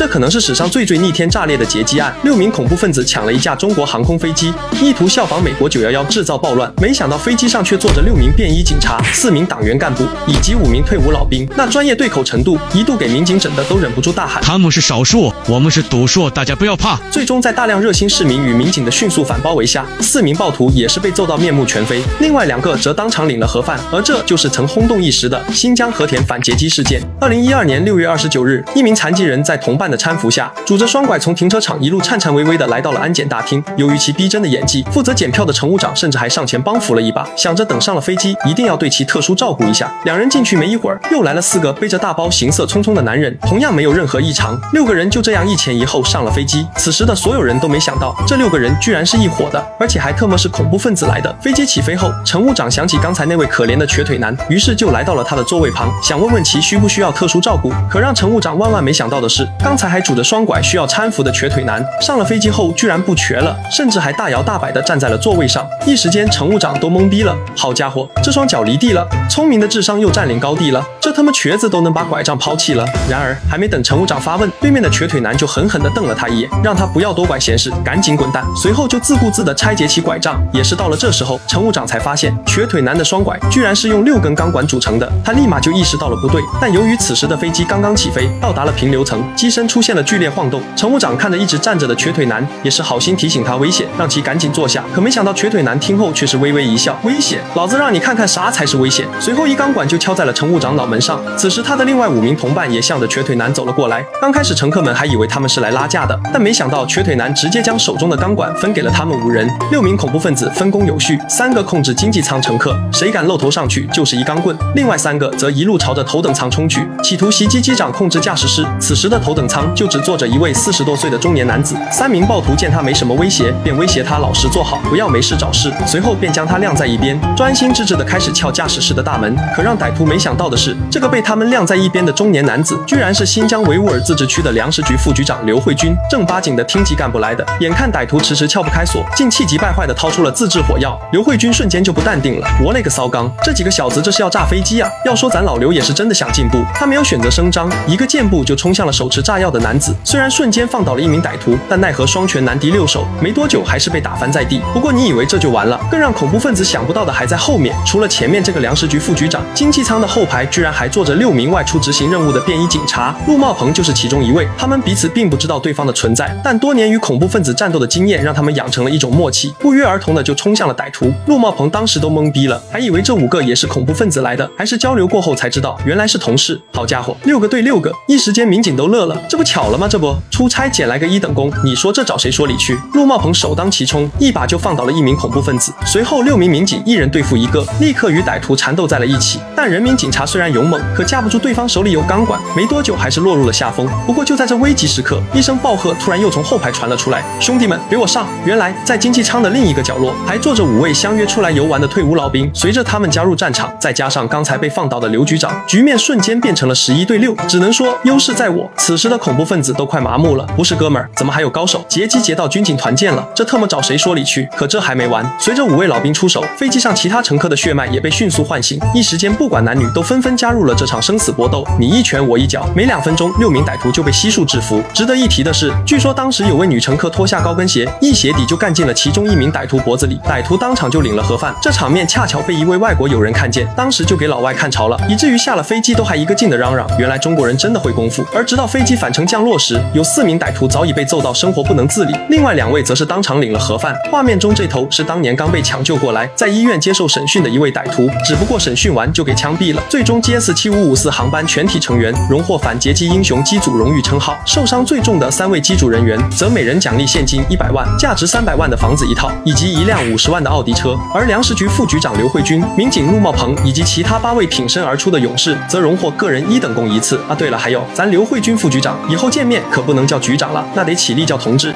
这可能是史上最逆天炸裂的劫机案。6名恐怖分子抢了一架中国航空飞机，意图效仿美国911制造暴乱，没想到飞机上却坐着6名便衣警察、4名党员干部以及5名退伍老兵，那专业对口程度一度给民警整的都忍不住大喊：他们是少数，我们是多数，大家不要怕。最终在大量热心市民与民警的迅速反包围下，4名暴徒也是被揍到面目全非，另外2个则当场领了盒饭。而这就是曾轰动一时的新疆和田反劫机事件。2012年6月29日，一名残疾人在同伴的搀扶下，拄着双拐从停车场一路颤颤巍巍地来到了安检大厅。由于其逼真的演技，负责检票的乘务长甚至还上前帮扶了一把，想着等上了飞机一定要对其特殊照顾一下。2人进去没一会儿，又来了4个背着大包行色匆匆的男人，同样没有任何异常。6个人就这样一前一后上了飞机。此时的所有人都没想到，这6个人居然是一伙的，而且还特么是恐怖分子来的。飞机起飞后，乘务长想起刚才那位可怜的瘸腿男，于是就来到了他的座位旁，想问问其需不需要特殊照顾。可让乘务长万万没想到的是，刚才还拄着双拐需要搀扶的瘸腿男，上了飞机后居然不瘸了，甚至还大摇大摆地站在了座位上。一时间，乘务长都懵逼了。好家伙，这双脚离地了，聪明的智商又占领高地了，这他妈瘸子都能把拐杖抛弃了。然而，还没等乘务长发问，对面的瘸腿男就狠狠地瞪了他一眼，让他不要多管闲事，赶紧滚蛋。随后就自顾自地拆解起拐杖。也是到了这时候，乘务长才发现瘸腿男的双拐居然是用6根钢管组成的，他立马就意识到了不对。但由于此时的飞机刚刚起飞，到达了平流层，机身出现了剧烈晃动。乘务长看着一直站着的瘸腿男，也是好心提醒他危险，让其赶紧坐下。可没想到瘸腿男听后却是微微一笑：危险？老子让你看看啥才是危险。随后一钢管就敲在了乘务长脑门上。此时他的另外5名同伴也向着瘸腿男走了过来。刚开始乘客们还以为他们是来拉架的，但没想到瘸腿男直接将手中的钢管分给了他们5人。6名恐怖分子分工有序，3个控制经济舱乘客，谁敢露头上去就是一钢棍；另外3个则一路朝着头等舱冲去，企图袭击机长控制驾驶室。此时的头等舱就只坐着一位40多岁的中年男子。3名暴徒见他没什么威胁，便威胁他老实坐好，不要没事找事。随后便将他晾在一边，专心致志地开始撬驾驶室的大门。可让歹徒没想到的是，这个被他们晾在一边的中年男子，居然是新疆维吾尔自治区的粮食局副局长刘慧军，正八经的厅级干部来的。眼看歹徒迟迟撬不开锁，竟气急败坏地掏出了自制火药。刘慧军瞬间就不淡定了，我勒个骚刚，这几个小子这是要炸飞机啊！要说咱老刘也是真的想进步，他没有选择声张，一个箭步就冲向了手持炸药的男子。虽然瞬间放倒了1名歹徒，但奈何双拳难敌6手，没多久还是被打翻在地。不过你以为这就完了？更让恐怖分子想不到的还在后面。除了前面这个粮食局副局长，经济舱的后排居然还坐着6名外出执行任务的便衣警察，陆茂鹏就是其中一位。他们彼此并不知道对方的存在，但多年与恐怖分子战斗的经验让他们养成了一种默契，不约而同的就冲向了歹徒。陆茂鹏当时都懵逼了，还以为这5个也是恐怖分子来的，还是交流过后才知道原来是同事。好家伙，6个对6个，一时间民警都乐了，这不巧了吗？这不出差捡来个1等功，你说这找谁说理去？陆茂鹏首当其冲，一把就放倒了1名恐怖分子。随后6名民警1人对付1个，立刻与歹徒缠斗在了一起。但人民警察虽然勇猛，可架不住对方手里有钢管，没多久还是落入了下风。不过就在这危急时刻，一声暴喝突然又从后排传了出来：兄弟们，给我上！原来在经济舱的另一个角落还坐着5位相约出来游玩的退伍老兵。随着他们加入战场，再加上刚才被放倒的刘局长，局面瞬间变成了11对6，只能说优势在我。此时的恐怖分子都快麻木了，不是哥们儿，怎么还有高手？劫机劫到军警团建了，这特么找谁说理去？可这还没完，随着5位老兵出手，飞机上其他乘客的血脉也被迅速唤醒，一时间不管男女都纷纷加入了这场生死搏斗，你一拳我一脚，没2分钟，6名歹徒就被悉数制服。值得一提的是，据说当时有位女乘客脱下高跟鞋，一鞋底就干进了其中1名歹徒脖子里，歹徒当场就领了盒饭。这场面恰巧被一位外国友人看见，当时就给老外看潮了，以至于下了飞机都还一个劲的嚷嚷，原来中国人真的会功夫。而直到飞机返程降落时，有4名歹徒早已被揍到生活不能自理，另外2位则是当场领了盒饭。画面中这头是当年刚被抢救过来，在医院接受审讯的一位歹徒，只不过审讯完就给枪毙了。最终 GS7554航班全体成员荣获反劫机英雄机组荣誉称号，受伤最重的3位机组人员则每人奖励现金100万、价值300万的房子1套，以及1辆50万的奥迪车。而粮食局副局长刘慧军、民警陆茂鹏以及其他8位挺身而出的勇士则荣获个人1等功1次。对了，还有咱刘慧军副局长，以后见面可不能叫局长了，那得起立叫同志。